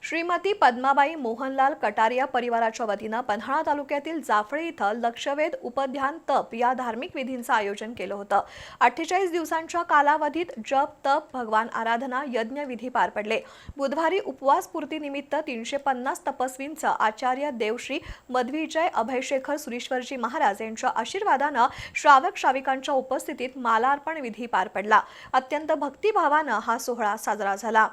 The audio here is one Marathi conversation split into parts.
श्रीमती पद्माबाई मोहनलाल कटारिया परिवाराच्या वतीनं पन्हाळा तालुक्यातील जाफळे इथं लक्षवेध उपध्यान तप या धार्मिक विधींचं आयोजन केलं होतं। 48 दिवसांच्या कालावधीत जप, तप, भगवान आराधना, यज्ञ विधी पार पडले। बुधवारी उपवास पूर्तीनिमित्त 350 तपस्वींचं आचार्य देवश्री मध्विजय अभयशेखर सुरीश्वरजी महाराज यांच्या आशीर्वादानं श्रावक श्राविकांच्या उपस्थितीत मालार्पण विधी पार पडला। अत्यंत भक्तिभावानं हा सोहळा साजरा झाला।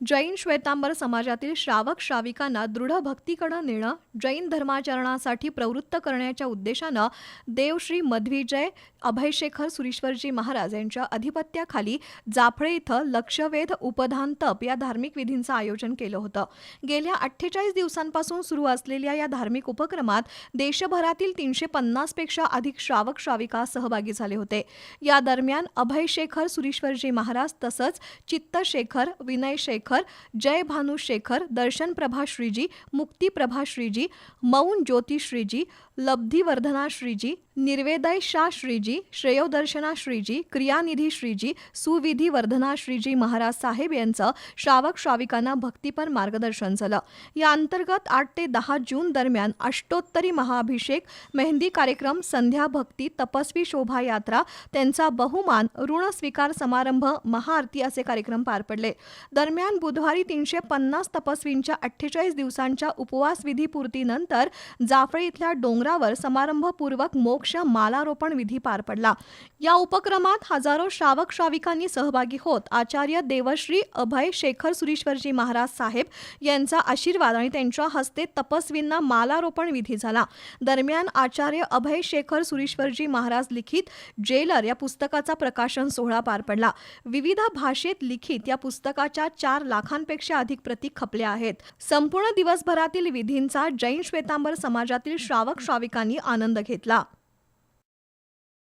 जैन श्वेतांबर समाजातील श्रावक श्राविकांना दृढ भक्तीकडे नेणं, जैन धर्माचरणासाठी प्रवृत्त करण्याच्या उद्देशानं देवश्री मध्विजय अभयशेखर सुरीश्वरजी महाराज यांच्या अधिपत्याखाली जाफळे इथं लक्षवेध उपधान तप या धार्मिक विधींचं आयोजन केलं होतं। गेल्या 48 दिवसांपासून सुरू असलेल्या या धार्मिक उपक्रमात देशभरातील 350 पेक्षा अधिक श्रावक श्राविका सहभागी झाले होते। या दरम्यान अभयशेखर सुरीश्वरजी महाराज तसंच चित्तशेखर, विनयशेखर, जय भानु शेखर, दर्शन प्रभा श्रीजी, मुक्ती प्रभा श्रीजी, मौन ज्योति श्रीजी, लब्धिवर्धना श्रीजी, निर्वेदय शाह श्रीजी, श्रेयोदर्शना श्रीजी, क्रियानिधी श्रीजी, सुविधी वर्धना श्रीजी महाराज साहेब यांचं श्रावक श्राविकांना भक्तीपर मार्गदर्शन झालं। या अंतर्गत 8 ते 10 जून दरम्यान अष्टोत्तरी महाअभिषेक, मेहंदी कार्यक्रम, संध्या भक्ती, तपस्वी शोभायात्रा, त्यांचा बहुमान, ऋण स्वीकार समारंभ, महाआरती असे कार्यक्रम पार पडले। दरम्यान बुधवारी 350 तपस्वींच्या 48 दिवसांच्या उपवास विधी पूर्तीनंतर जाफळे इथल्या डोंगरावर समारंभपूर्वक मोक्ष मालारोपण विधी पार पडला। या उपक्रमात हजारो श्रावक श्राविकांनी सहभागी होत आचार्य देवश्री अभय शेखर सुरीश्वरजी महाराज साहेब यांचा आशीर्वाद आणि त्यांच्या हस्ते तपस्वींना मालारोपण विधी झाला। दरम्यान आचार्य अभय शेखर सुरीश्वरजी महाराज लिखित जेलर या पुस्तकाचा प्रकाशन सोहळा पार पडला। विविध भाषेत लिखित या पुस्तकाच्या 4 लाखांपेक्षा अधिक प्रती खपल्या आहेत। संपूर्ण दिवसभरातील विधींचा जैन श्वेतांबर समाजातील श्रावक श्राविकांनी आनंद घेतला।